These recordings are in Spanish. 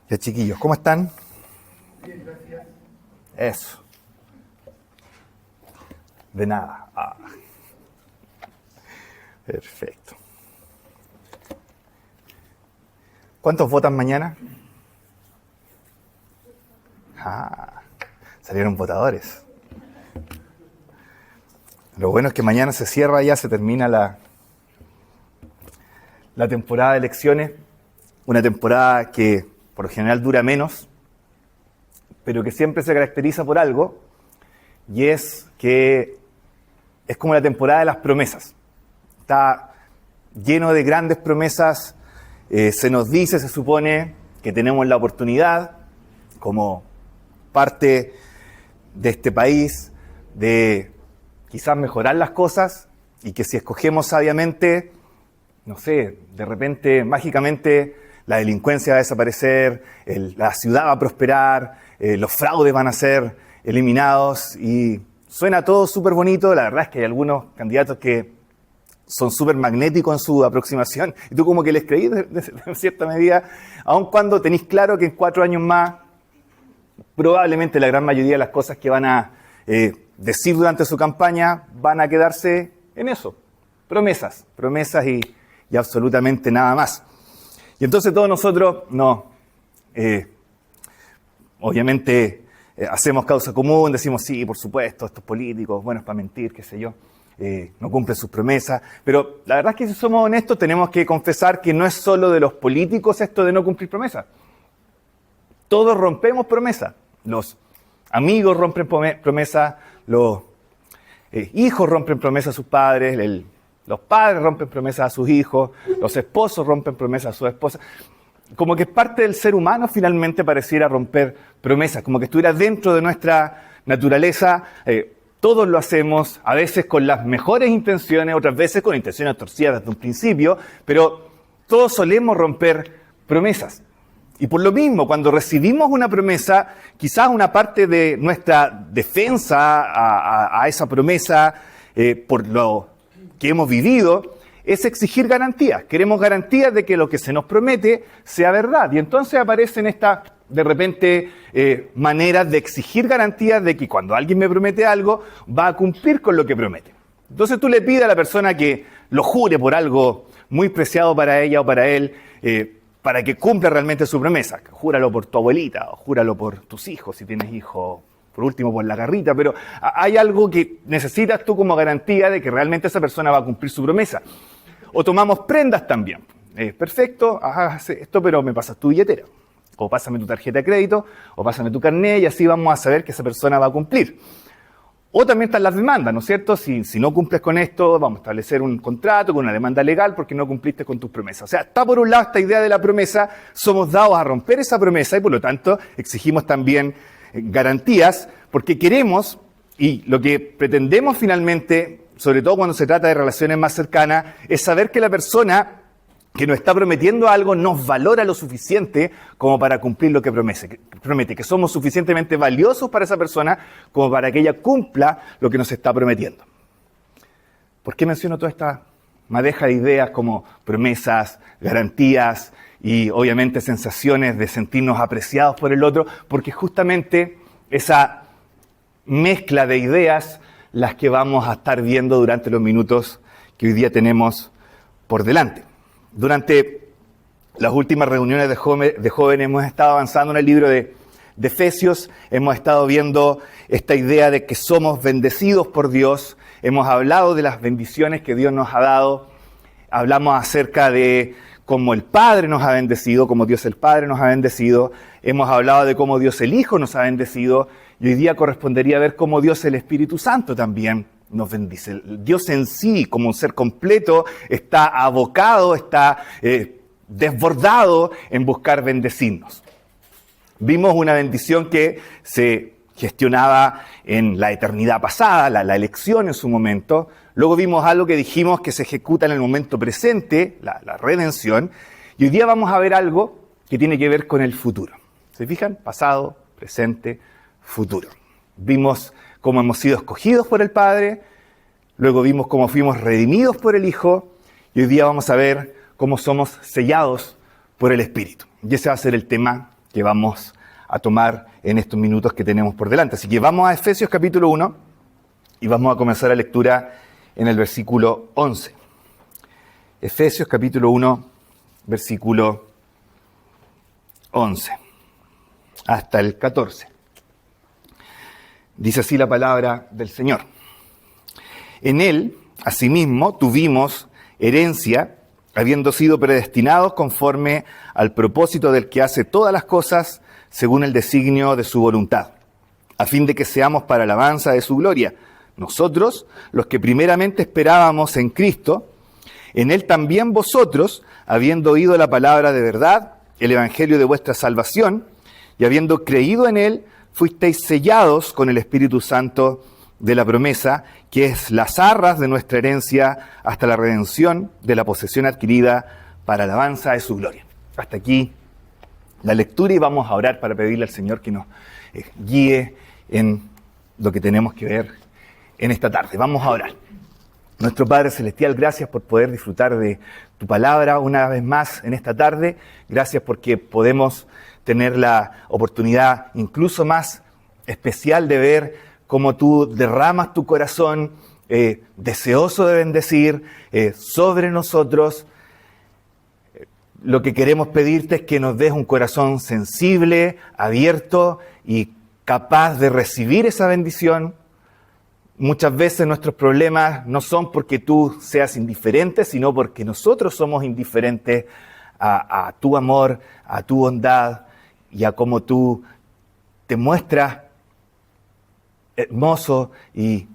Ya, chiquillos, ¿cómo están? Bien, gracias. Eso. De nada. Perfecto. ¿Cuántos votan mañana? Salieron votadores. Lo bueno es que mañana se cierra, ya se termina la temporada de elecciones. Una temporada que por lo general dura menos, pero que siempre se caracteriza por algo, y es que es como la temporada de las promesas. Está lleno de grandes promesas. Se nos dice, se supone, que tenemos la oportunidad, como parte de este país, de quizás mejorar las cosas, y que si escogemos sabiamente, no sé, de repente, mágicamente, la delincuencia va a desaparecer, la ciudad va a prosperar, los fraudes van a ser eliminados, y suena todo súper bonito. La verdad es que hay algunos candidatos que son súper magnéticos en su aproximación, y tú como que les creís de cierta medida, aun cuando tenéis claro que en 4 años más, probablemente la gran mayoría de las cosas que van a decir durante su campaña van a quedarse en eso, promesas y absolutamente nada más. Y entonces todos nosotros obviamente hacemos causa común, decimos sí, por supuesto, estos políticos, buenos para mentir, qué sé yo, no cumplen sus promesas, pero la verdad es que si somos honestos tenemos que confesar que no es solo de los políticos esto de no cumplir promesas. Todos rompemos promesas. Los amigos rompen promesas, los hijos rompen promesas a sus padres, los padres rompen promesas a sus hijos, los esposos rompen promesas a sus esposas. Como que es parte del ser humano finalmente pareciera romper promesas, como que estuviera dentro de nuestra naturaleza. Todos lo hacemos, a veces con las mejores intenciones, otras veces con intenciones torcidas desde un principio, pero todos solemos romper promesas. Y por lo mismo, cuando recibimos una promesa, quizás una parte de nuestra defensa a esa promesa, por lo que hemos vivido, es exigir garantías. Queremos garantías de que lo que se nos promete sea verdad. Y entonces aparecen estas, de repente, maneras de exigir garantías de que cuando alguien me promete algo, va a cumplir con lo que promete. Entonces tú le pides a la persona que lo jure por algo muy preciado para ella o para él, para que cumpla realmente su promesa. Júralo por tu abuelita, o júralo por tus hijos, si tienes hijos, por último por la garrita, pero hay algo que necesitas tú como garantía de que realmente esa persona va a cumplir su promesa. O tomamos prendas también. Perfecto, haz esto, pero me pasas tu billetera. O pásame tu tarjeta de crédito, o pásame tu carnet, y así vamos a saber que esa persona va a cumplir. O también están las demandas, ¿no es cierto? Si no cumples con esto, vamos a establecer un contrato con una demanda legal porque no cumpliste con tus promesas. O sea, está por un lado esta idea de la promesa, somos dados a romper esa promesa y por lo tanto exigimos también garantías porque queremos, y lo que pretendemos finalmente, sobre todo cuando se trata de relaciones más cercanas, es saber que la persona que nos está prometiendo algo nos valora lo suficiente como para cumplir lo que promete, que somos suficientemente valiosos para esa persona como para que ella cumpla lo que nos está prometiendo. ¿Por qué menciono toda esta madeja de ideas como promesas, garantías y obviamente sensaciones de sentirnos apreciados por el otro? Porque justamente esa mezcla de ideas las que vamos a estar viendo durante los minutos que hoy día tenemos por delante. Durante las últimas reuniones de jóvenes hemos estado avanzando en el libro de Efesios, hemos estado viendo esta idea de que somos bendecidos por Dios, hemos hablado de las bendiciones que Dios nos ha dado, hablamos acerca de cómo el Padre nos ha bendecido, cómo Dios el Padre nos ha bendecido, hemos hablado de cómo Dios el Hijo nos ha bendecido, y hoy día correspondería ver cómo Dios el Espíritu Santo también nos bendice. Dios en sí, como un ser completo, está abocado, está desbordado en buscar bendecirnos. Vimos una bendición que se gestionaba en la eternidad pasada, la elección en su momento. Luego vimos algo que dijimos que se ejecuta en el momento presente, la redención. Y hoy día vamos a ver algo que tiene que ver con el futuro. ¿Se fijan? Pasado, presente, futuro. Vimos cómo hemos sido escogidos por el Padre, luego vimos cómo fuimos redimidos por el Hijo, y hoy día vamos a ver cómo somos sellados por el Espíritu. Y ese va a ser el tema que vamos a tomar en estos minutos que tenemos por delante. Así que vamos a Efesios capítulo 1 y vamos a comenzar la lectura en el versículo 11. Efesios capítulo 1, versículo 11 hasta el 14. Dice así la palabra del Señor. En Él, asimismo, tuvimos herencia, habiendo sido predestinados conforme al propósito del que hace todas las cosas según el designio de su voluntad, a fin de que seamos para alabanza de su gloria. Nosotros, los que primeramente esperábamos en Cristo, en Él también vosotros, habiendo oído la palabra de verdad, el evangelio de vuestra salvación, y habiendo creído en Él, fuisteis sellados con el Espíritu Santo de la promesa, que es las arras de nuestra herencia hasta la redención de la posesión adquirida para alabanza de su gloria. Hasta aquí la lectura y vamos a orar para pedirle al Señor que nos guíe en lo que tenemos que ver en esta tarde. Vamos a orar. Nuestro Padre Celestial, gracias por poder disfrutar de tu palabra una vez más en esta tarde. Gracias porque podemos tener la oportunidad incluso más especial de ver cómo tú derramas tu corazón deseoso de bendecir sobre nosotros. Lo que queremos pedirte es que nos des un corazón sensible, abierto y capaz de recibir esa bendición. Muchas veces nuestros problemas no son porque tú seas indiferente, sino porque nosotros somos indiferentes a tu amor, a tu bondad y a cómo tú te muestras hermoso y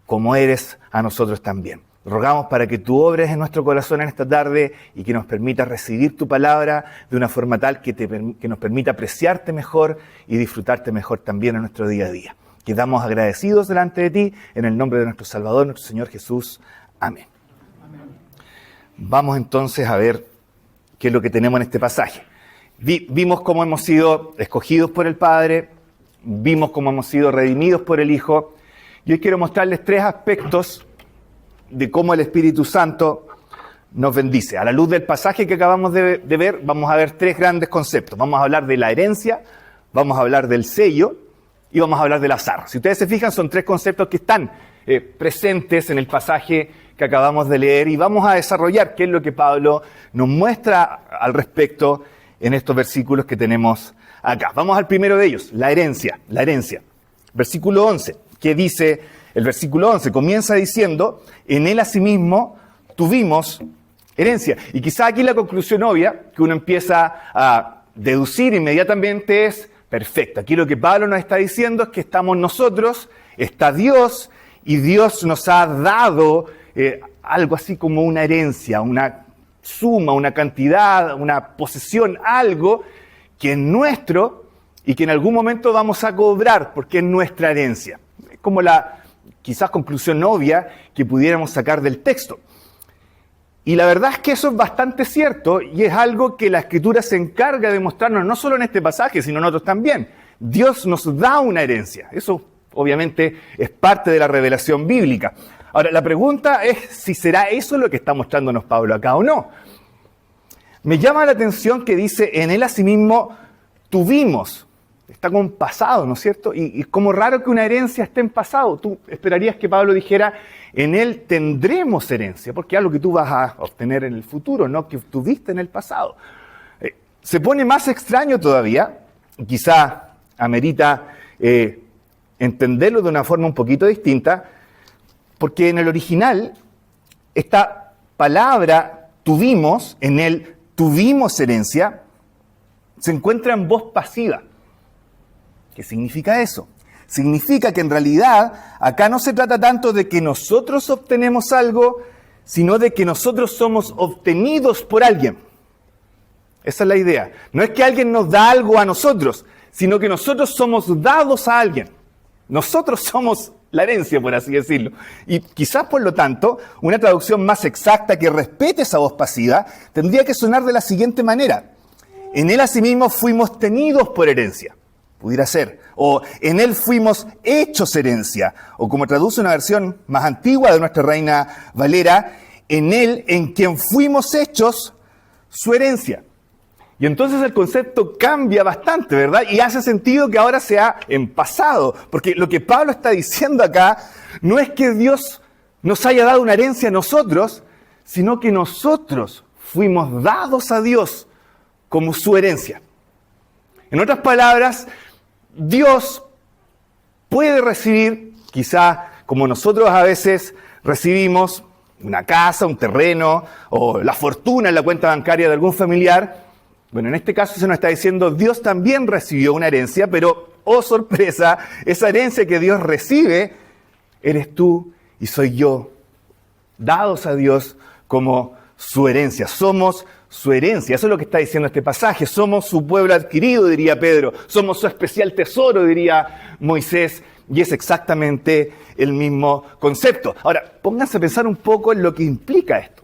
como eres a nosotros también. Rogamos para que tú obres en nuestro corazón en esta tarde y que nos permitas recibir tu palabra de una forma tal que nos permita apreciarte mejor y disfrutarte mejor también en nuestro día a día. Quedamos agradecidos delante de ti, en el nombre de nuestro Salvador, nuestro Señor Jesús. Amén. Vamos entonces a ver qué es lo que tenemos en este pasaje. Vimos cómo hemos sido escogidos por el Padre, vimos cómo hemos sido redimidos por el Hijo, y hoy quiero mostrarles 3 aspectos de cómo el Espíritu Santo nos bendice. A la luz del pasaje que acabamos de ver, vamos a ver 3 grandes conceptos. Vamos a hablar de la herencia, vamos a hablar del sello, y vamos a hablar del azar. Si ustedes se fijan, son 3 conceptos que están presentes en el pasaje que acabamos de leer y vamos a desarrollar qué es lo que Pablo nos muestra al respecto en estos versículos que tenemos acá. Vamos al primero de ellos, la herencia. La herencia. Versículo 11, ¿qué dice el versículo 11? Comienza diciendo, en Él asimismo tuvimos herencia. Y quizá aquí la conclusión obvia que uno empieza a deducir inmediatamente es, perfecto. Aquí lo que Pablo nos está diciendo es que estamos nosotros, está Dios, y Dios nos ha dado algo así como una herencia, una suma, una cantidad, una posesión, algo que es nuestro y que en algún momento vamos a cobrar porque es nuestra herencia. Es como la quizás conclusión obvia que pudiéramos sacar del texto. Y la verdad es que eso es bastante cierto y es algo que la Escritura se encarga de mostrarnos no solo en este pasaje, sino en otros también. Dios nos da una herencia. Eso obviamente es parte de la revelación bíblica. Ahora, la pregunta es si será eso lo que está mostrándonos Pablo acá o no. Me llama la atención que dice, en Él asimismo tuvimos. Está con pasado, ¿no es cierto? Y como raro que una herencia esté en pasado. Tú esperarías que Pablo dijera, en Él tendremos herencia, porque es algo que tú vas a obtener en el futuro, no que tuviste en el pasado. Se pone más extraño todavía, quizá amerita entenderlo de una forma un poquito distinta, porque en el original, esta palabra tuvimos, en Él tuvimos herencia, se encuentra en voz pasiva. ¿Qué significa eso? Significa que en realidad acá no se trata tanto de que nosotros obtenemos algo, sino de que nosotros somos obtenidos por alguien. Esa es la idea. No es que alguien nos da algo a nosotros, sino que nosotros somos dados a alguien. Nosotros somos la herencia, por así decirlo. Y quizás, por lo tanto, una traducción más exacta que respete esa voz pasiva tendría que sonar de la siguiente manera. En Él asimismo fuimos tenidos por herencia. Pudiera ser. O en Él fuimos hechos herencia. O como traduce una versión más antigua de nuestra Reina Valera, en Él en quien fuimos hechos su herencia. Y entonces el concepto cambia bastante, ¿verdad? Y hace sentido que ahora sea en pasado. Porque lo que Pablo está diciendo acá no es que Dios nos haya dado una herencia a nosotros, sino que nosotros fuimos dados a Dios como su herencia. En otras palabras, Dios puede recibir, quizá como nosotros a veces recibimos, una casa, un terreno o la fortuna en la cuenta bancaria de algún familiar. Bueno, en este caso se nos está diciendo, Dios también recibió una herencia, pero, oh sorpresa, esa herencia que Dios recibe, eres tú y soy yo, dados a Dios como su herencia. Somos su herencia. Eso es lo que está diciendo este pasaje. Somos su pueblo adquirido, diría Pedro. Somos su especial tesoro, diría Moisés. Y es exactamente el mismo concepto. Ahora, pónganse a pensar un poco en lo que implica esto.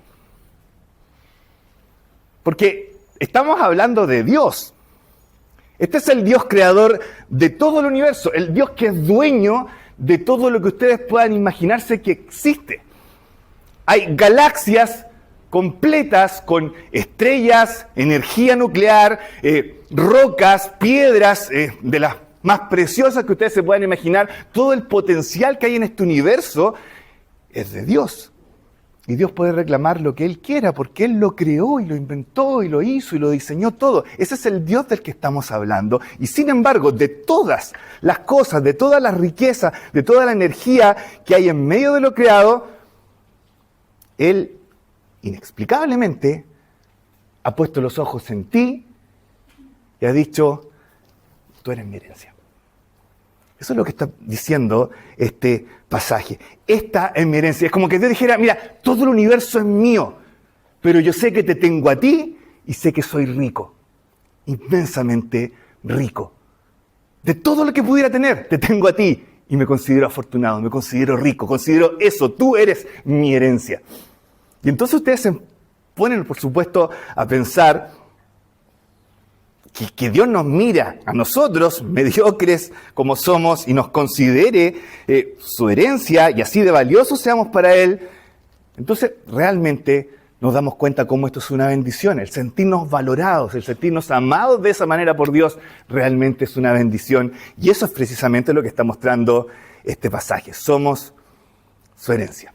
Porque estamos hablando de Dios. Este es el Dios creador de todo el universo. El Dios que es dueño de todo lo que ustedes puedan imaginarse que existe. Hay galaxias completas con estrellas, energía nuclear, rocas, piedras de las más preciosas que ustedes se puedan imaginar. Todo el potencial que hay en este universo es de Dios. Y Dios puede reclamar lo que Él quiera, porque Él lo creó y lo inventó y lo hizo y lo diseñó todo. Ese es el Dios del que estamos hablando. Y sin embargo, de todas las cosas, de toda la riqueza, de toda la energía que hay en medio de lo creado, Él inexplicablemente ha puesto los ojos en ti y ha dicho, tú eres mi herencia. Eso es lo que está diciendo este pasaje. Esta es mi herencia. Es como que Dios dijera, mira, todo el universo es mío, pero yo sé que te tengo a ti y sé que soy rico, inmensamente rico. De todo lo que pudiera tener, te tengo a ti y me considero afortunado, me considero rico, considero eso, tú eres mi herencia. Y entonces ustedes se ponen, por supuesto, a pensar que Dios nos mira a nosotros, mediocres como somos, y nos considere su herencia, y así de valiosos seamos para Él. Entonces, realmente nos damos cuenta cómo esto es una bendición. El sentirnos valorados, el sentirnos amados de esa manera por Dios, realmente es una bendición. Y eso es precisamente lo que está mostrando este pasaje. Somos su herencia.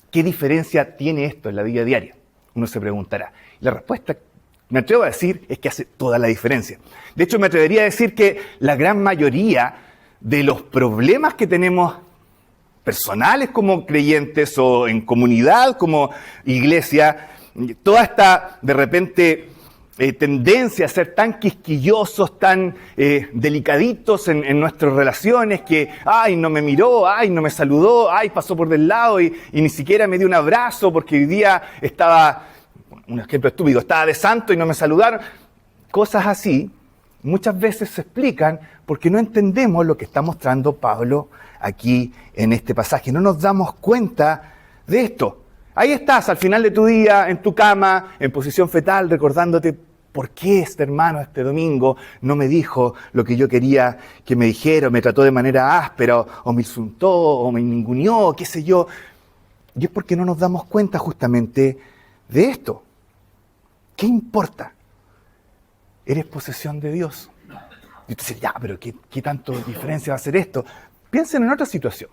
¿Qué diferencia tiene esto en la vida diaria? Uno se preguntará. La respuesta, me atrevo a decir, es que hace toda la diferencia. De hecho, me atrevería a decir que la gran mayoría de los problemas que tenemos personales como creyentes o en comunidad como iglesia, toda esta, de repente, tendencia a ser tan quisquillosos, tan delicaditos en nuestras relaciones, que, ay, no me miró, ay, no me saludó, ay, pasó por del lado y ni siquiera me dio un abrazo porque hoy día estaba, un ejemplo estúpido, estaba de santo y no me saludaron. Cosas así muchas veces se explican porque no entendemos lo que está mostrando Pablo aquí en este pasaje. No nos damos cuenta de esto. Ahí estás, al final de tu día, en tu cama, en posición fetal, recordándote por qué este hermano este domingo no me dijo lo que yo quería que me dijera, o me trató de manera áspera, o me insultó, o me ninguneó, qué sé yo. Y es porque no nos damos cuenta justamente de esto. ¿Qué importa? Eres posesión de Dios. Y tú dices, ya, pero ¿qué tanto diferencia va a hacer esto? Piensen en otra situación.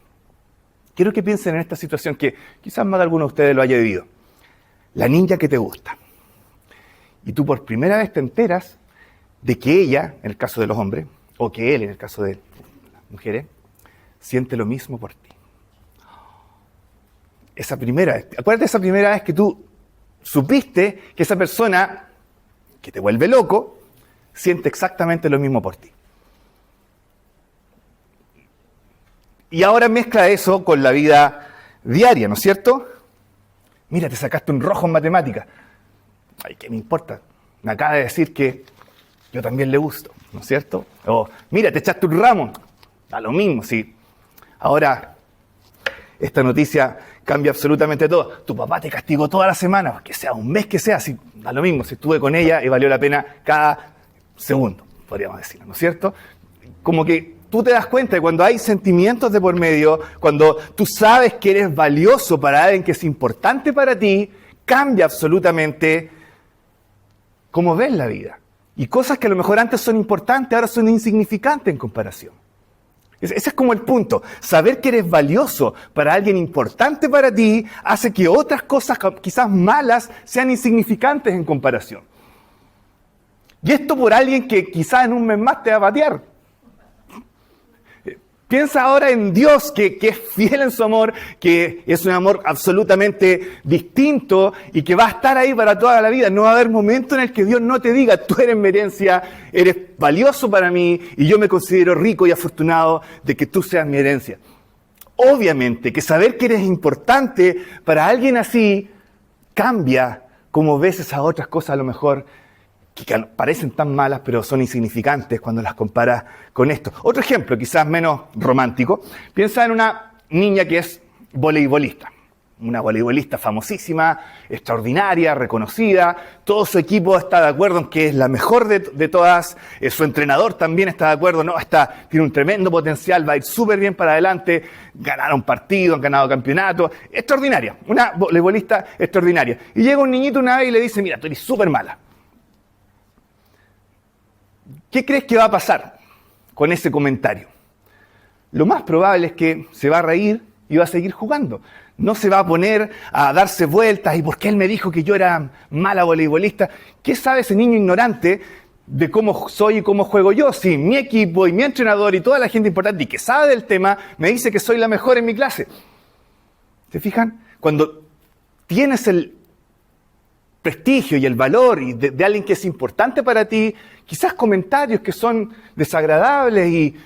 Quiero que piensen en esta situación que quizás más de alguno de ustedes lo haya vivido. La niña que te gusta. Y tú por primera vez te enteras de que ella, en el caso de los hombres, o que él, en el caso de las mujeres, siente lo mismo por ti. Esa primera vez, acuérdate de esa primera vez que tú supiste que esa persona que te vuelve loco, siente exactamente lo mismo por ti. Y ahora mezcla eso con la vida diaria, ¿no es cierto? Mira, te sacaste un rojo en matemáticas. Ay, ¿qué me importa? Me acaba de decir que yo también le gusto, ¿no es cierto? O, mira, te echaste un ramo. Da lo mismo, sí. Ahora, esta noticia cambia absolutamente todo. Tu papá te castigó toda la semana, que sea un mes que sea, sí, da lo mismo. Si estuve con ella y valió la pena cada segundo, podríamos decirlo, ¿no es cierto? Como que tú te das cuenta de cuando hay sentimientos de por medio, cuando tú sabes que eres valioso para alguien que es importante para ti, cambia absolutamente cómo ves la vida. Y cosas que a lo mejor antes son importantes, ahora son insignificantes en comparación. Ese es como el punto. Saber que eres valioso para alguien importante para ti hace que otras cosas quizás malas sean insignificantes en comparación. Y esto por alguien que quizás en un mes más te va a patear. Piensa ahora en Dios, que es fiel en su amor, que es un amor absolutamente distinto y que va a estar ahí para toda la vida. No va a haber momento en el que Dios no te diga, tú eres mi herencia, eres valioso para mí y yo me considero rico y afortunado de que tú seas mi herencia. Obviamente que saber que eres importante para alguien así cambia cómo ves esas otras cosas a lo mejor que parecen tan malas, pero son insignificantes cuando las comparas con esto. Otro ejemplo, quizás menos romántico. Piensa en una niña que es voleibolista. Una voleibolista famosísima, extraordinaria, reconocida. Todo su equipo está de acuerdo en que es la mejor de todas. Su entrenador también está de acuerdo. No, tiene un tremendo potencial, va a ir súper bien para adelante. Ganaron partidos, han ganado campeonatos. Extraordinaria, una voleibolista extraordinaria. Y llega un niñito una vez y le dice, mira, tú eres súper mala. ¿Qué crees que va a pasar con ese comentario? Lo más probable es que se va a reír y va a seguir jugando. No se va a poner a darse vueltas y ¿por qué él me dijo que yo era mala voleibolista? ¿Qué sabe ese niño ignorante de cómo soy y cómo juego yo? Si mi equipo y mi entrenador y toda la gente importante y que sabe del tema me dice que soy la mejor en mi clase. ¿Se fijan? Cuando tienes el prestigio y el valor y de alguien que es importante para ti, quizás comentarios que son desagradables y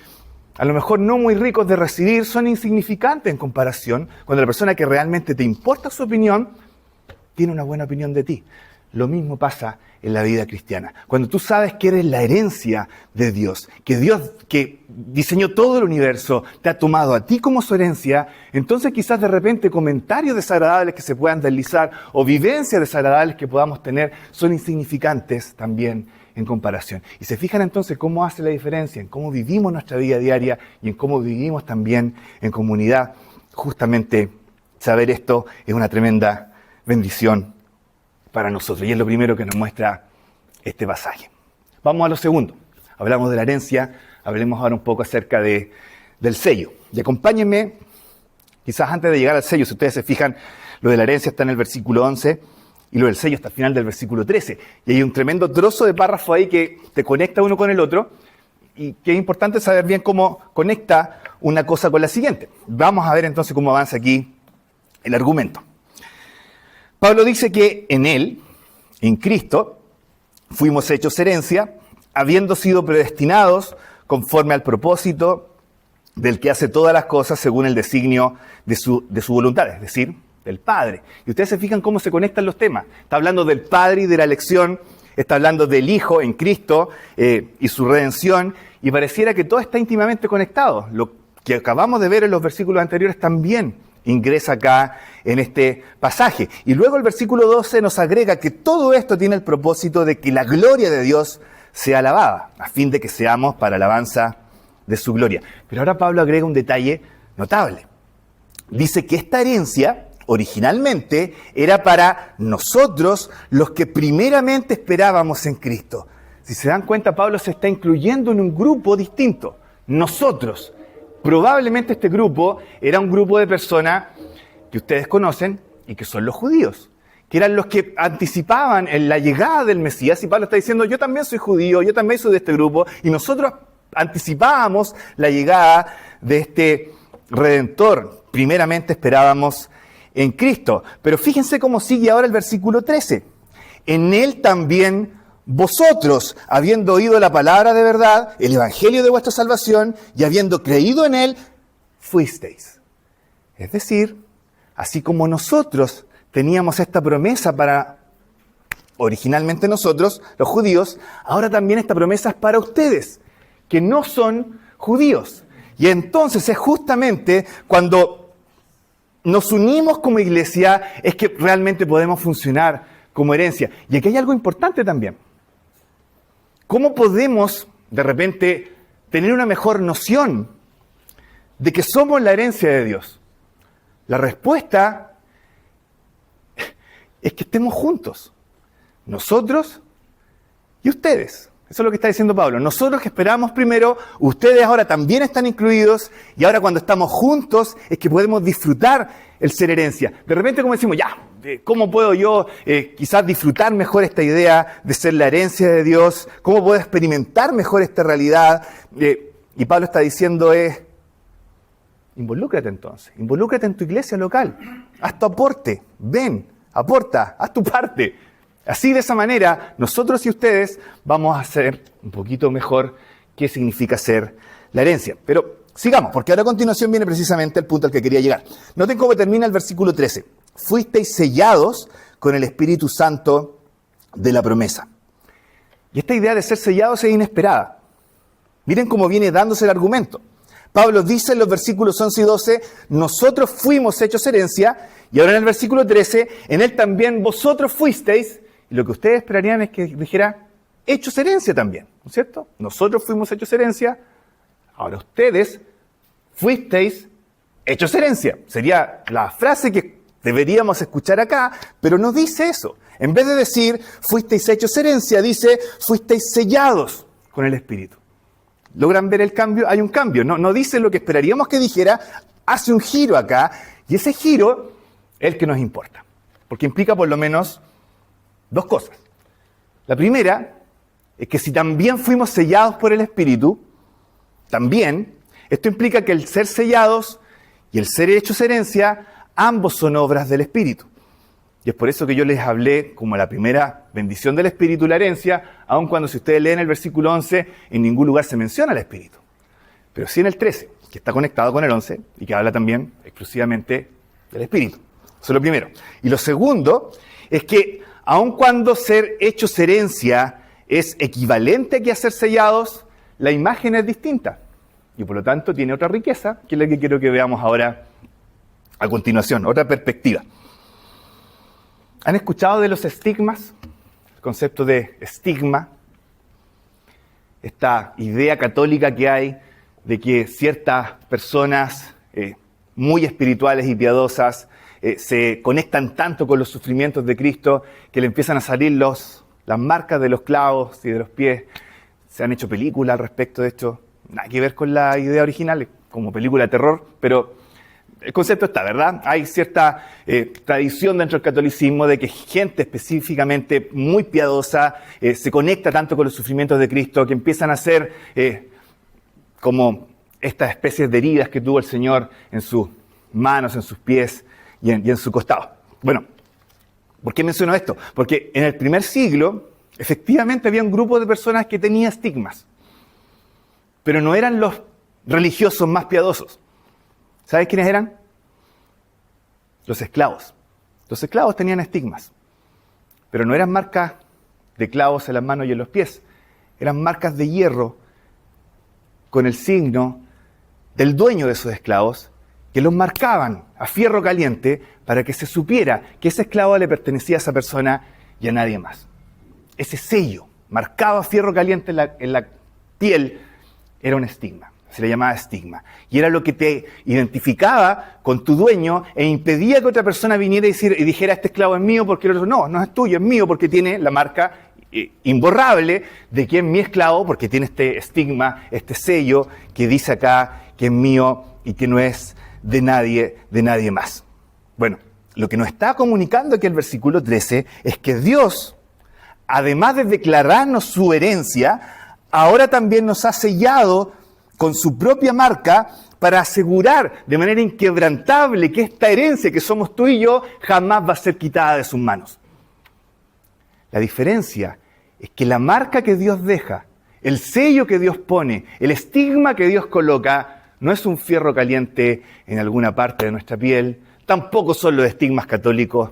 a lo mejor no muy ricos de recibir son insignificantes en comparación cuando la persona que realmente te importa su opinión tiene una buena opinión de ti. Lo mismo pasa en la vida cristiana. Cuando tú sabes que eres la herencia de Dios, que Dios que diseñó todo el universo te ha tomado a ti como su herencia, entonces quizás de repente comentarios desagradables que se puedan deslizar o vivencias desagradables que podamos tener son insignificantes también en comparación. Y se fijan entonces cómo hace la diferencia en cómo vivimos nuestra vida diaria y en cómo vivimos también en comunidad. Justamente saber esto es una tremenda bendición para nosotros. Y es lo primero que nos muestra este pasaje. Vamos a lo segundo. Hablamos de la herencia, hablemos ahora un poco acerca del sello. Y acompáñenme, quizás antes de llegar al sello, si ustedes se fijan, lo de la herencia está en el versículo 11 y lo del sello está al final del versículo 13. Y hay un tremendo trozo de párrafo ahí que te conecta uno con el otro y que es importante saber bien cómo conecta una cosa con la siguiente. Vamos a ver entonces cómo avanza aquí el argumento. Pablo dice que en Él, en Cristo, fuimos hechos herencia, habiendo sido predestinados conforme al propósito del que hace todas las cosas según el designio de su voluntad, es decir, del Padre. Y ustedes se fijan cómo se conectan los temas. Está hablando del Padre y de la elección, está hablando del Hijo en Cristo y su redención, y pareciera que todo está íntimamente conectado. Lo que acabamos de ver en los versículos anteriores también ingresa acá en este pasaje. Y luego el versículo 12 nos agrega que todo esto tiene el propósito de que la gloria de Dios sea alabada, a fin de que seamos para alabanza de su gloria. Pero ahora Pablo agrega un detalle notable. Dice que esta herencia originalmente era para nosotros los que primeramente esperábamos en Cristo. Si se dan cuenta, Pablo se está incluyendo en un grupo distinto. Nosotros. Probablemente este grupo era un grupo de personas que ustedes conocen y que son los judíos, que eran los que anticipaban en la llegada del Mesías. Y Pablo está diciendo, yo también soy judío, yo también soy de este grupo, y nosotros anticipábamos la llegada de este Redentor. Primeramente esperábamos en Cristo. Pero fíjense cómo sigue ahora el versículo 13. En Él también vosotros, habiendo oído la palabra de verdad, el evangelio de vuestra salvación, y habiendo creído en él, fuisteis. Es decir, así como nosotros teníamos esta promesa para, originalmente nosotros, los judíos, ahora también esta promesa es para ustedes, que no son judíos. Y entonces es justamente cuando nos unimos como iglesia, es que realmente podemos funcionar como herencia. Y aquí hay algo importante también. ¿Cómo podemos, de repente, tener una mejor noción de que somos la herencia de Dios? La respuesta es que estemos juntos. Nosotros y ustedes. Eso es lo que está diciendo Pablo. Nosotros que esperamos primero, ustedes ahora también están incluidos, y ahora cuando estamos juntos es que podemos disfrutar el ser herencia. De repente como decimos, ya, ¿cómo puedo yo quizás disfrutar mejor esta idea de ser la herencia de Dios? ¿Cómo puedo experimentar mejor esta realidad? Y Pablo está diciendo involúcrate entonces, involúcrate en tu iglesia local, haz tu aporte, ven, aporta, haz tu parte. Así, de esa manera, nosotros y ustedes vamos a hacer un poquito mejor qué significa ser la herencia. Pero sigamos, porque ahora a continuación viene precisamente el punto al que quería llegar. Noten cómo termina el versículo 13. Fuisteis sellados con el Espíritu Santo de la promesa. Y esta idea de ser sellados es inesperada. Miren cómo viene dándose el argumento. Pablo dice en los versículos 11 y 12, nosotros fuimos hechos herencia, y ahora en el versículo 13, en él también vosotros fuisteis. Y lo que ustedes esperarían es que dijera, hechos herencia también, ¿no es cierto? Nosotros fuimos hechos herencia, ahora ustedes fuisteis hechos herencia. Sería la frase que deberíamos escuchar acá, pero no dice eso. En vez de decir, fuisteis hechos herencia, dice, fuisteis sellados con el Espíritu. ¿Logran ver el cambio? Hay un cambio, no dice lo que esperaríamos que dijera, hace un giro acá, y ese giro es el que nos importa, porque implica por lo menos dos cosas. La primera es que si también fuimos sellados por el Espíritu, también, esto implica que el ser sellados y el ser hechos herencia, ambos son obras del Espíritu. Y es por eso que yo les hablé como la primera bendición del Espíritu, la herencia, aun cuando si ustedes leen el versículo 11, en ningún lugar se menciona el Espíritu. Pero sí en el 13, que está conectado con el 11 y que habla también exclusivamente del Espíritu. Eso es lo primero. Y lo segundo es que aun cuando ser hechos herencia es equivalente que a ser sellados, la imagen es distinta. Y por lo tanto tiene otra riqueza, que es la que quiero que veamos ahora a continuación, otra perspectiva. ¿Han escuchado de los estigmas? El concepto de estigma. Esta idea católica que hay de que ciertas personas muy espirituales y piadosas se conectan tanto con los sufrimientos de Cristo que le empiezan a salir las marcas de los clavos y de los pies. Se han hecho películas al respecto de esto. Nada que ver con la idea original, como película de terror, pero el concepto está, ¿verdad? Hay cierta tradición dentro del catolicismo de que gente específicamente muy piadosa se conecta tanto con los sufrimientos de Cristo que empiezan a hacer como estas especies de heridas que tuvo el Señor en sus manos, en sus pies y en su costado. Bueno, ¿por qué menciono esto? Porque en el primer siglo, efectivamente había un grupo de personas que tenía estigmas, pero no eran los religiosos más piadosos. ¿Sabes quiénes eran? Los esclavos. Los esclavos tenían estigmas, pero no eran marcas de clavos en las manos y en los pies. Eran marcas de hierro con el signo del dueño de esos esclavos, que los marcaban a fierro caliente para que se supiera que ese esclavo le pertenecía a esa persona y a nadie más. Ese sello marcado a fierro caliente en la piel era un estigma. Se le llamaba estigma. Y era lo que te identificaba con tu dueño e impedía que otra persona viniera y dijera, este esclavo es mío, porque el otro no es tuyo, es mío, porque tiene la marca imborrable de que es mi esclavo, porque tiene este estigma, este sello que dice acá que es mío y que no es de nadie más. Bueno, lo que nos está comunicando aquí el versículo 13 es que Dios, además de declararnos su herencia, ahora también nos ha sellado con su propia marca para asegurar de manera inquebrantable que esta herencia que somos tú y yo jamás va a ser quitada de sus manos. La diferencia es que la marca que Dios deja, el sello que Dios pone, el estigma que Dios coloca, no es un fierro caliente en alguna parte de nuestra piel, tampoco son los estigmas católicos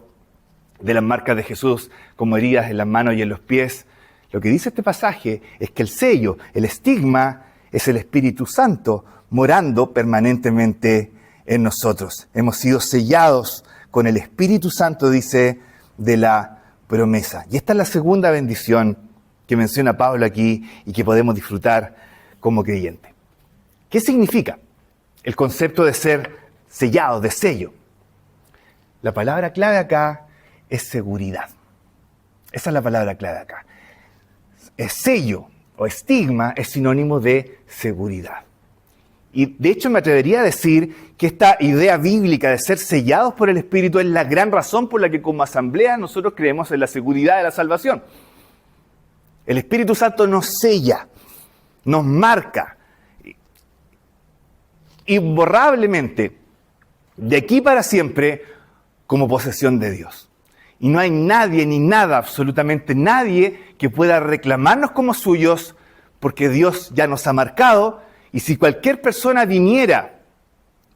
de las marcas de Jesús como heridas en las manos y en los pies. Lo que dice este pasaje es que el sello, el estigma, es el Espíritu Santo morando permanentemente en nosotros. Hemos sido sellados con el Espíritu Santo, dice, de la promesa. Y esta es la segunda bendición que menciona Pablo aquí y que podemos disfrutar como creyente. ¿Qué significa el concepto de ser sellados, de sello? La palabra clave acá es seguridad. Esa es la palabra clave acá. sello o estigma es sinónimo de seguridad. Y de hecho me atrevería a decir que esta idea bíblica de ser sellados por el Espíritu es la gran razón por la que como asamblea nosotros creemos en la seguridad de la salvación. El Espíritu Santo nos sella, nos marca, imborrablemente, de aquí para siempre, como posesión de Dios. Y no hay nadie ni nada, absolutamente nadie, que pueda reclamarnos como suyos, porque Dios ya nos ha marcado. Y si cualquier persona viniera,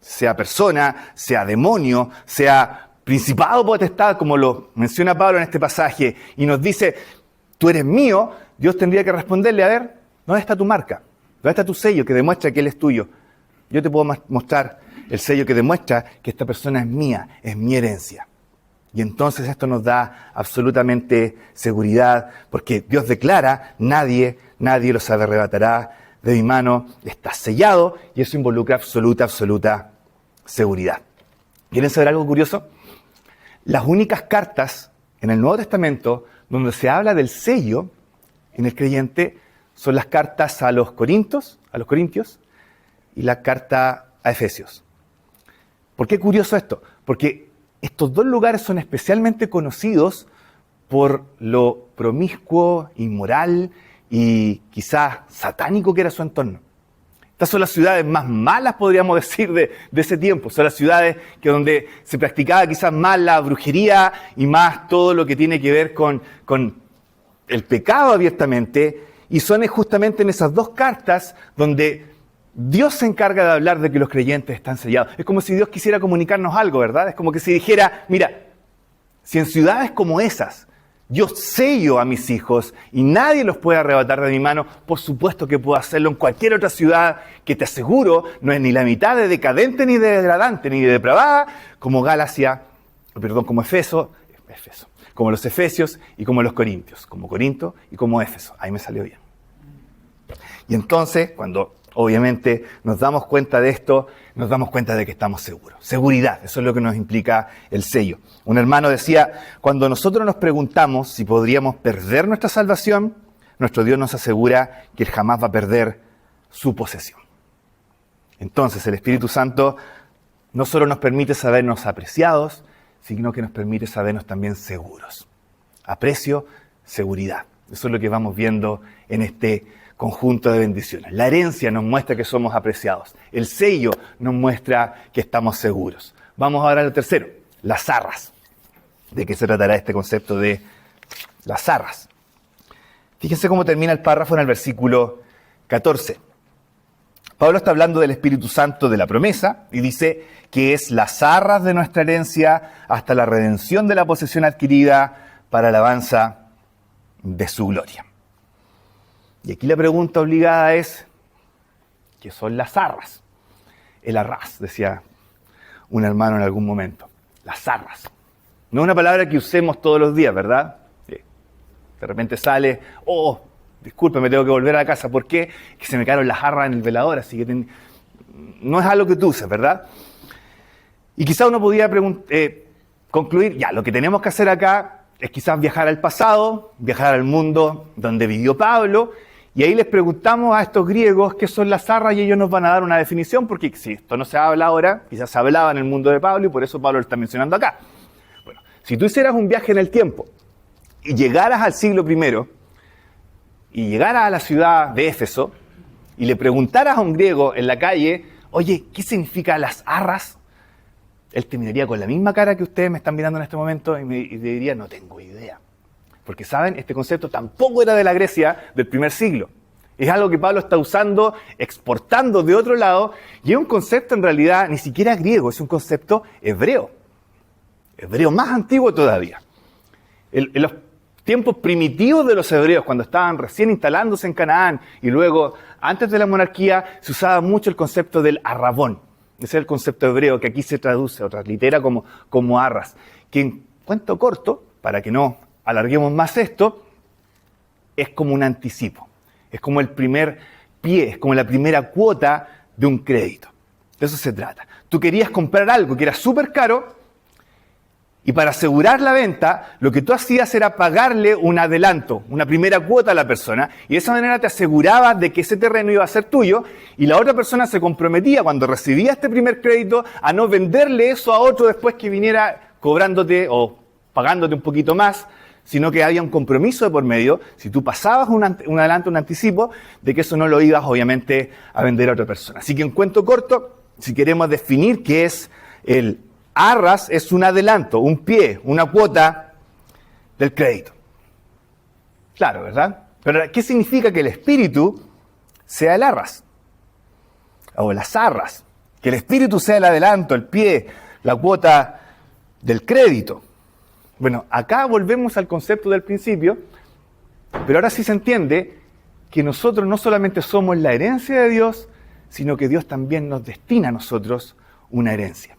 sea persona, sea demonio, sea principado o potestad, como lo menciona Pablo en este pasaje, y nos dice, tú eres mío, Dios tendría que responderle, a ver, ¿dónde está tu marca? ¿Dónde está tu sello que demuestra que Él es tuyo? Yo te puedo mostrar el sello que demuestra que esta persona es mía, es mi herencia. Y entonces esto nos da absolutamente seguridad, porque Dios declara, nadie los arrebatará de mi mano, está sellado, y eso involucra absoluta seguridad. ¿Quieren saber algo curioso? Las únicas cartas en el Nuevo Testamento donde se habla del sello en el creyente son las cartas a los Corintios y la carta a Efesios. ¿Por qué es curioso esto? Porque estos dos lugares son especialmente conocidos por lo promiscuo, inmoral y quizás satánico que era su entorno. Estas son las ciudades más malas, podríamos decir, de ese tiempo. Son las ciudades donde se practicaba quizás más la brujería y más todo lo que tiene que ver con el pecado abiertamente. Y son justamente en esas dos cartas donde Dios se encarga de hablar de que los creyentes están sellados. Es como si Dios quisiera comunicarnos algo, ¿verdad? Es como que si dijera, mira, si en ciudades como esas yo sello a mis hijos y nadie los puede arrebatar de mi mano, por supuesto que puedo hacerlo en cualquier otra ciudad que te aseguro no es ni la mitad de decadente, ni de degradante, ni de depravada, como como Efeso, como los Efesios y como los Corintios, como Corinto y como Éfeso. Ahí me salió bien. Y entonces, cuando obviamente nos damos cuenta de esto, nos damos cuenta de que estamos seguros. Seguridad, eso es lo que nos implica el sello. Un hermano decía, cuando nosotros nos preguntamos si podríamos perder nuestra salvación, nuestro Dios nos asegura que Él jamás va a perder su posesión. Entonces el Espíritu Santo no solo nos permite sabernos apreciados, sino que nos permite sabernos también seguros. Aprecio, seguridad. Eso es lo que vamos viendo en este conjunto de bendiciones. La herencia nos muestra que somos apreciados. El sello nos muestra que estamos seguros. Vamos ahora al tercero, las arras. ¿De qué se tratará este concepto de las arras? Fíjense cómo termina el párrafo en el versículo 14. Pablo está hablando del Espíritu Santo de la promesa y dice que es las arras de nuestra herencia hasta la redención de la posesión adquirida para alabanza de su gloria. Y aquí la pregunta obligada es, ¿qué son las arras? El arras, decía un hermano en algún momento. Las arras. No es una palabra que usemos todos los días, ¿verdad? De repente sale, disculpe, me tengo que volver a la casa. ¿Por qué? Que se me quedaron las arras en el velador, así que no es algo que tú uses, ¿verdad? Y quizá uno podía concluir, lo que tenemos que hacer acá es quizás viajar al pasado, viajar al mundo donde vivió Pablo, y ahí les preguntamos a estos griegos qué son las arras y ellos nos van a dar una definición, porque si esto no se habla ahora, quizás se hablaba en el mundo de Pablo y por eso Pablo lo está mencionando acá. Bueno, si tú hicieras un viaje en el tiempo y llegaras al siglo I y llegaras a la ciudad de Éfeso y le preguntaras a un griego en la calle, oye, ¿qué significa las arras? Él te miraría con la misma cara que ustedes me están mirando en este momento y te diría, no tengo idea. Porque, ¿saben? Este concepto tampoco era de la Grecia del primer siglo. Es algo que Pablo está usando, exportando de otro lado, y es un concepto en realidad ni siquiera griego, es un concepto hebreo. Hebreo más antiguo todavía. En los tiempos primitivos de los hebreos, cuando estaban recién instalándose en Canaán, y luego, antes de la monarquía, se usaba mucho el concepto del arrabón. Ese es el concepto hebreo que aquí se traduce o translitera como arras. Que en cuento corto, para que no alarguemos más esto, es como un anticipo. Es como el primer pie, es como la primera cuota de un crédito. De eso se trata. Tú querías comprar algo que era súper caro Y para asegurar la venta, lo que tú hacías era pagarle un adelanto, una primera cuota a la persona, y de esa manera te asegurabas de que ese terreno iba a ser tuyo, y la otra persona se comprometía cuando recibía este primer crédito a no venderle eso a otro después que viniera cobrándote o pagándote un poquito más, sino que había un compromiso de por medio, si tú pasabas un adelanto, un anticipo, de que eso no lo ibas obviamente a vender a otra persona. Así que en cuento corto, si queremos definir qué es el arras, es un adelanto, un pie, una cuota del crédito. Claro, ¿verdad? Pero ¿qué significa que el espíritu sea el arras? O las arras. Que el espíritu sea el adelanto, el pie, la cuota del crédito. Bueno, acá volvemos al concepto del principio, pero ahora sí se entiende que nosotros no solamente somos la herencia de Dios, sino que Dios también nos destina a nosotros una herencia.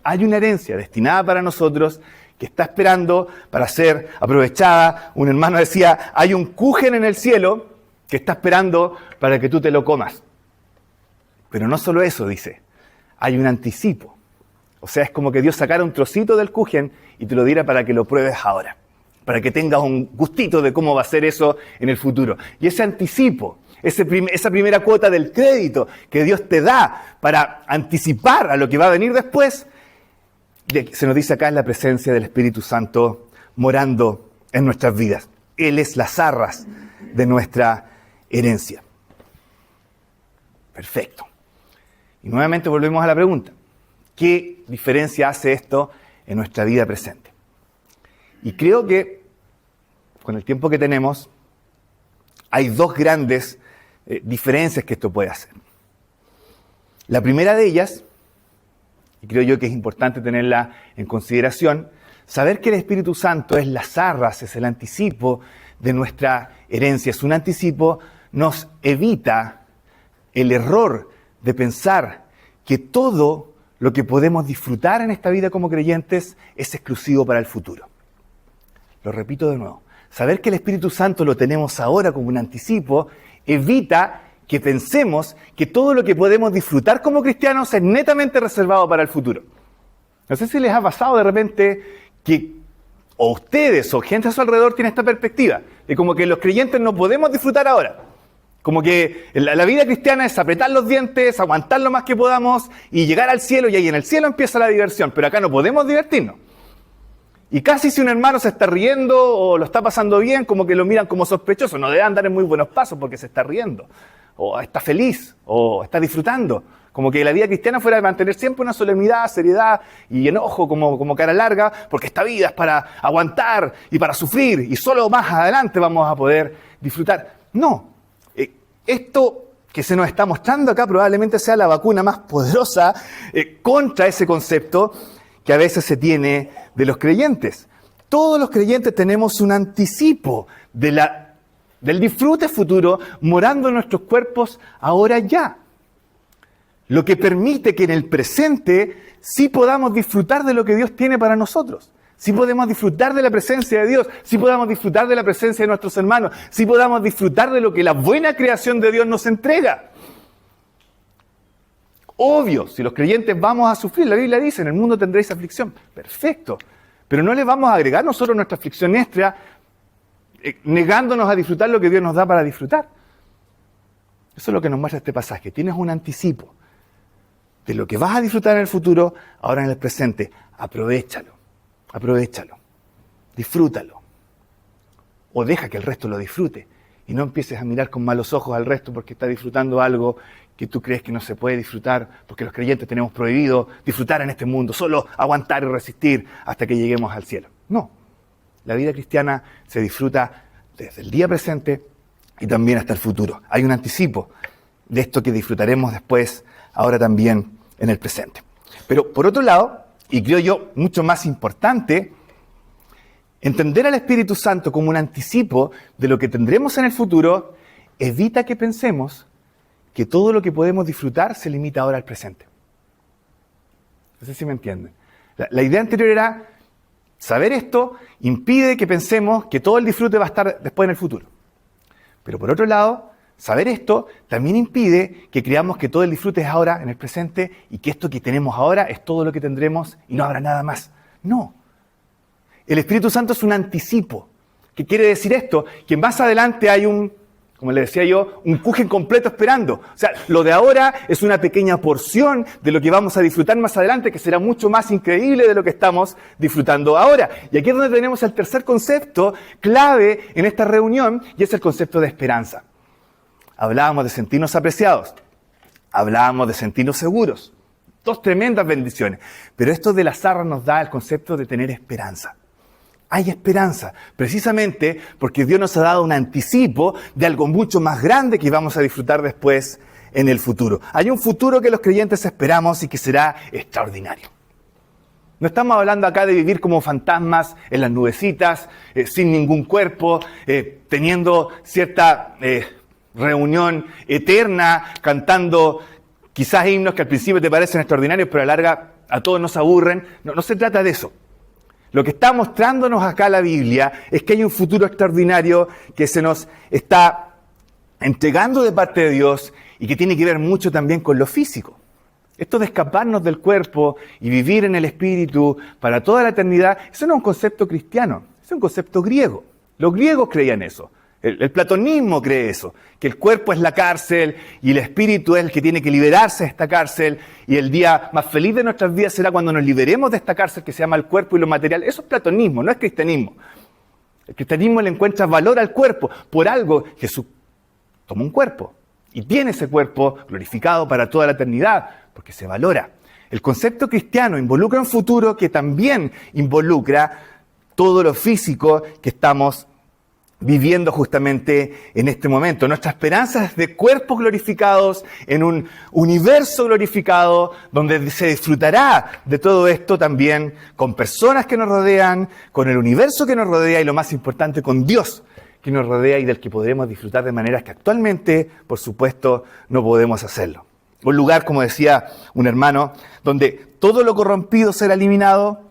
Hay una herencia destinada para nosotros que está esperando para ser aprovechada. Un hermano decía, hay un kuchen en el cielo que está esperando para que tú te lo comas. Pero no solo eso, dice, hay un anticipo. O sea, es como que Dios sacara un trocito del kuchen y te lo diera para que lo pruebes ahora, para que tengas un gustito de cómo va a ser eso en el futuro. Y ese anticipo, esa primera cuota del crédito que Dios te da para anticipar a lo que va a venir después, se nos dice acá, es la presencia del Espíritu Santo morando en nuestras vidas. Él es las arras de nuestra herencia. Perfecto. Y nuevamente volvemos a la pregunta. ¿Qué diferencia hace esto en nuestra vida presente? Y creo que con el tiempo que tenemos, hay dos grandes diferencias que esto puede hacer. La primera de ellas, y creo yo que es importante tenerla en consideración, saber que el Espíritu Santo es las arras, es el anticipo de nuestra herencia. Es un anticipo, nos evita el error de pensar que todo lo que podemos disfrutar en esta vida como creyentes es exclusivo para el futuro. Lo repito de nuevo. Saber que el Espíritu Santo lo tenemos ahora como un anticipo evita que pensemos que todo lo que podemos disfrutar como cristianos es netamente reservado para el futuro. No sé si les ha pasado de repente que o ustedes o gente a su alrededor tiene esta perspectiva de como que los creyentes no podemos disfrutar ahora. Como que la vida cristiana es apretar los dientes, aguantar lo más que podamos y llegar al cielo, y ahí en el cielo empieza la diversión, pero acá no podemos divertirnos. Y casi si un hermano se está riendo o lo está pasando bien, como que lo miran como sospechoso, no debe andar en muy buenos pasos porque se está riendo, o está feliz, o está disfrutando. Como que la vida cristiana fuera de mantener siempre una solemnidad, seriedad y enojo como cara larga, porque esta vida es para aguantar y para sufrir, y solo más adelante vamos a poder disfrutar. No. Esto que se nos está mostrando acá probablemente sea la vacuna más poderosa contra ese concepto que a veces se tiene de los creyentes. Todos los creyentes tenemos un anticipo del disfrute futuro morando en nuestros cuerpos ahora ya. Lo que permite que en el presente sí podamos disfrutar de lo que Dios tiene para nosotros. Sí podemos disfrutar de la presencia de Dios, sí podamos disfrutar de la presencia de nuestros hermanos, sí podamos disfrutar de lo que la buena creación de Dios nos entrega. Obvio, si los creyentes vamos a sufrir, la Biblia dice, en el mundo tendréis aflicción. Perfecto, pero no le vamos a agregar nosotros nuestra aflicción extra, negándonos a disfrutar lo que Dios nos da para disfrutar. Eso es lo que nos muestra este pasaje. Tienes un anticipo de lo que vas a disfrutar en el futuro, ahora en el presente. Aprovéchalo. Aprovechalo, disfrútalo, o deja que el resto lo disfrute y no empieces a mirar con malos ojos al resto porque está disfrutando algo que tú crees que no se puede disfrutar, porque los creyentes tenemos prohibido disfrutar en este mundo, solo aguantar y resistir hasta que lleguemos al cielo. No, la vida cristiana se disfruta desde el día presente y también hasta el futuro. Hay un anticipo de esto que disfrutaremos después, ahora también en el presente. Pero por otro lado, y creo yo, mucho más importante, entender al Espíritu Santo como un anticipo de lo que tendremos en el futuro evita que pensemos que todo lo que podemos disfrutar se limita ahora al presente. No sé si me entienden. La idea anterior era, saber esto impide que pensemos que todo el disfrute va a estar después en el futuro. Pero por otro lado, saber esto también impide que creamos que todo el disfrute es ahora, en el presente, y que esto que tenemos ahora es todo lo que tendremos y no habrá nada más. No, El Espíritu Santo es un anticipo. ¿Qué quiere decir esto? Que más adelante hay como le decía yo, un Kuchen completo esperando. O sea, lo de ahora es una pequeña porción de lo que vamos a disfrutar más adelante, que será mucho más increíble de lo que estamos disfrutando ahora. Y aquí es donde tenemos el tercer concepto clave en esta reunión, y es el concepto de esperanza. Hablábamos de sentirnos apreciados. Hablábamos de sentirnos seguros. Dos tremendas bendiciones. Pero esto de las arras nos da el concepto de tener esperanza. Hay esperanza, precisamente porque Dios nos ha dado un anticipo de algo mucho más grande que vamos a disfrutar después en el futuro. Hay un futuro que los creyentes esperamos y que será extraordinario. No estamos hablando acá de vivir como fantasmas en las nubecitas, sin ningún cuerpo, teniendo cierta reunión eterna, cantando quizás himnos que al principio te parecen extraordinarios, pero a la larga a todos nos aburren. No se trata de eso. Lo que está mostrándonos acá la Biblia es que hay un futuro extraordinario que se nos está entregando de parte de Dios y que tiene que ver mucho también con lo físico. Esto de escaparnos del cuerpo y vivir en el espíritu para toda la eternidad, eso no es un concepto cristiano, es un concepto griego. Los griegos creían eso. El platonismo cree eso, que el cuerpo es la cárcel y el espíritu es el que tiene que liberarse de esta cárcel, y el día más feliz de nuestras vidas será cuando nos liberemos de esta cárcel que se llama el cuerpo y lo material. Eso es platonismo, no es cristianismo. El cristianismo le encuentra valor al cuerpo. Por algo Jesús tomó un cuerpo y tiene ese cuerpo glorificado para toda la eternidad, porque se valora. El concepto cristiano involucra un futuro que también involucra todo lo físico que estamos viviendo justamente en este momento. Nuestra esperanza es de cuerpos glorificados en un universo glorificado donde se disfrutará de todo esto también con personas que nos rodean, con el universo que nos rodea y lo más importante, con Dios que nos rodea y del que podremos disfrutar de maneras que actualmente, por supuesto, no podemos hacerlo. Un lugar, como decía un hermano, donde todo lo corrompido será eliminado,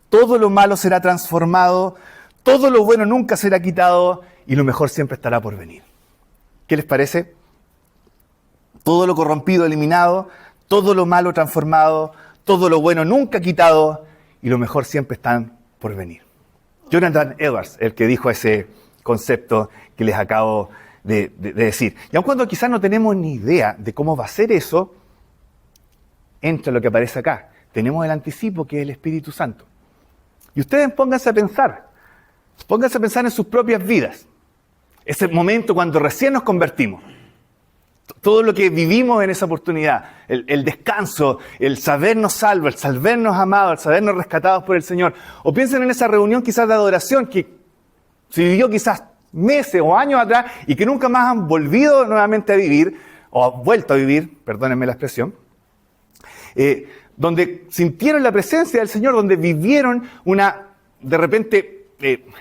todo lo malo será transformado, todo lo bueno nunca será quitado y lo mejor siempre estará por venir. ¿Qué les parece? Todo lo corrompido eliminado, todo lo malo transformado, todo lo bueno nunca quitado y lo mejor siempre están por venir. Jonathan Edwards, el que dijo ese concepto que les acabo de decir. Y aun cuando quizás no tenemos ni idea de cómo va a ser eso, entra lo que aparece acá. Tenemos el anticipo que es el Espíritu Santo. Y ustedes pónganse a pensar en sus propias vidas. Ese momento cuando recién nos convertimos. Todo lo que vivimos en esa oportunidad, el descanso, el sabernos salvos, el sabernos amados, el sabernos rescatados por el Señor. O piensen en esa reunión quizás de adoración que se vivió quizás meses o años atrás y que nunca más han volvido nuevamente a vivir, o han vuelto a vivir, perdónenme la expresión, donde sintieron la presencia del Señor, donde vivieron una, de repente,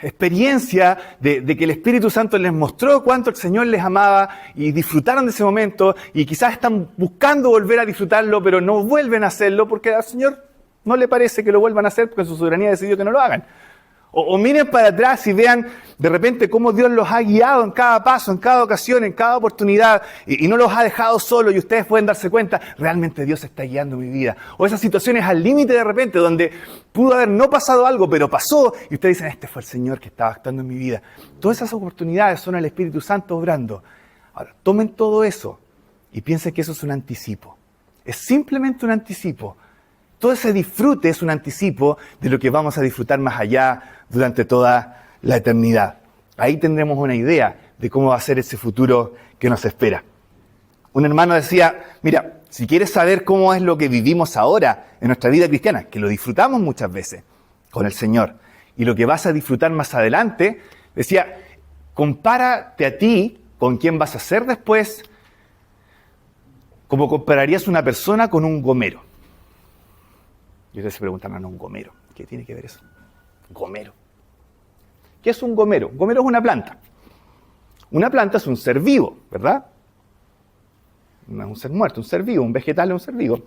experiencia de que el Espíritu Santo les mostró cuánto el Señor les amaba y disfrutaron de ese momento y quizás están buscando volver a disfrutarlo, pero no vuelven a hacerlo porque al Señor no le parece que lo vuelvan a hacer porque su soberanía decidió que no lo hagan. O miren para atrás y vean de repente cómo Dios los ha guiado en cada paso, en cada ocasión, en cada oportunidad y no los ha dejado solos y ustedes pueden darse cuenta, realmente Dios está guiando mi vida. O esas situaciones al límite de repente donde pudo haber no pasado algo, pero pasó y ustedes dicen, este fue el Señor que estaba actuando en mi vida. Todas esas oportunidades son el Espíritu Santo obrando. Ahora, tomen todo eso y piensen que eso es un anticipo. Es simplemente un anticipo. Todo ese disfrute es un anticipo de lo que vamos a disfrutar más allá durante toda la eternidad. Ahí tendremos una idea de cómo va a ser ese futuro que nos espera. Un hermano decía, mira, si quieres saber cómo es lo que vivimos ahora en nuestra vida cristiana, que lo disfrutamos muchas veces con el Señor, y lo que vas a disfrutar más adelante, decía, compárate a ti con quién vas a ser después, como compararías una persona con un gomero. Y ustedes se preguntan, no, un gomero. ¿Qué tiene que ver eso? Gomero. ¿Qué es un gomero? Un gomero es una planta. Una planta es un ser vivo, ¿verdad? No es un ser muerto, un ser vivo. Un vegetal es un ser vivo.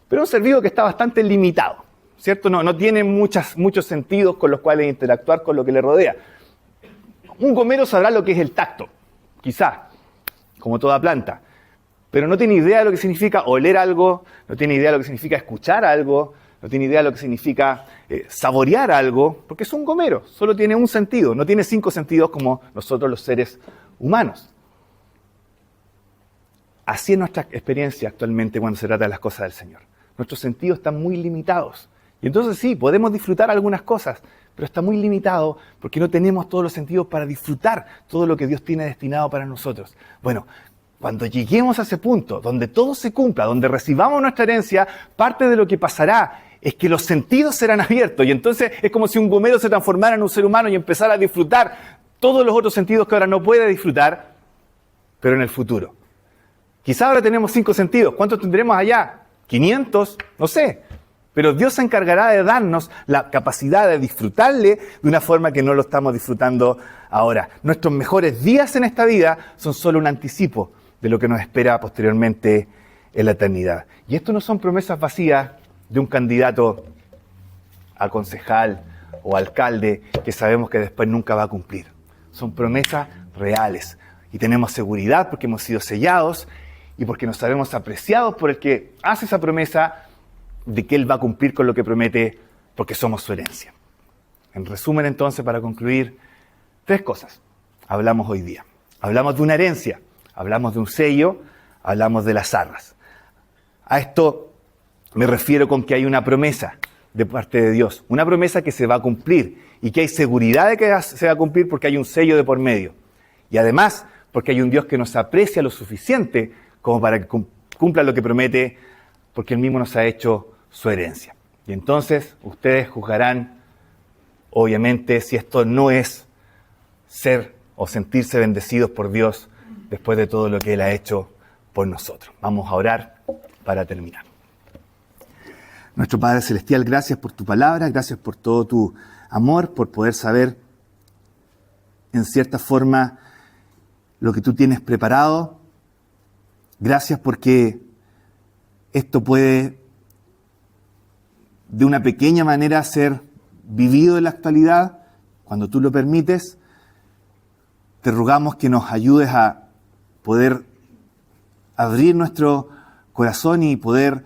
Pero es un ser vivo que está bastante limitado, ¿cierto? No tiene muchos sentidos con los cuales interactuar con lo que le rodea. Un gomero sabrá lo que es el tacto, quizás, como toda planta. Pero no tiene idea de lo que significa oler algo, no tiene idea de lo que significa escuchar algo, no tiene idea de lo que significa saborear algo, porque es un gomero, solo tiene un sentido, no tiene 5 sentidos como nosotros los seres humanos. Así es nuestra experiencia actualmente cuando se trata de las cosas del Señor. Nuestros sentidos están muy limitados. Y entonces sí, podemos disfrutar algunas cosas, pero está muy limitado porque no tenemos todos los sentidos para disfrutar todo lo que Dios tiene destinado para nosotros. Bueno, cuando lleguemos a ese punto, donde todo se cumpla, donde recibamos nuestra herencia, parte de lo que pasará es que los sentidos serán abiertos. Y entonces es como si un gomero se transformara en un ser humano y empezara a disfrutar todos los otros sentidos que ahora no puede disfrutar, pero en el futuro. Quizá ahora tenemos 5 sentidos. ¿Cuántos tendremos allá? 500, no sé. Pero Dios se encargará de darnos la capacidad de disfrutarle de una forma que no lo estamos disfrutando ahora. Nuestros mejores días en esta vida son solo un anticipo de lo que nos espera posteriormente en la eternidad. Y esto no son promesas vacías de un candidato a concejal o alcalde que sabemos que después nunca va a cumplir. Son promesas reales. Y tenemos seguridad porque hemos sido sellados y porque nos sabemos apreciados por el que hace esa promesa de que Él va a cumplir con lo que promete porque somos su herencia. En resumen, entonces, para concluir, 3 cosas hablamos hoy día. Hablamos de una herencia, hablamos de un sello, hablamos de las arras. A esto me refiero con que hay una promesa de parte de Dios, una promesa que se va a cumplir y que hay seguridad de que se va a cumplir porque hay un sello de por medio. Y además, porque hay un Dios que nos aprecia lo suficiente como para que cumpla lo que promete, porque Él mismo nos ha hecho su herencia. Y entonces ustedes juzgarán, obviamente, si esto no es ser o sentirse bendecidos por Dios después de todo lo que Él ha hecho por nosotros. Vamos a orar para terminar. Nuestro Padre Celestial, gracias por tu palabra, gracias por todo tu amor, por poder saber en cierta forma lo que tú tienes preparado. Gracias porque esto puede de una pequeña manera ser vivido en la actualidad, cuando tú lo permites. Te rogamos que nos ayudes a poder abrir nuestro corazón y poder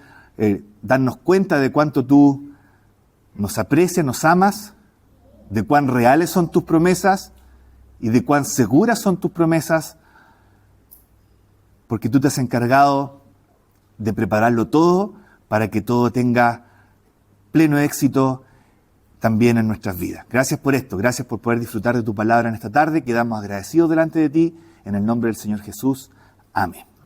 darnos cuenta de cuánto tú nos aprecias, nos amas, de cuán reales son tus promesas y de cuán seguras son tus promesas, porque tú te has encargado de prepararlo todo para que todo tenga pleno éxito también en nuestras vidas. Gracias por esto, gracias por poder disfrutar de tu palabra en esta tarde. Quedamos agradecidos delante de ti, en el nombre del Señor Jesús. Amén.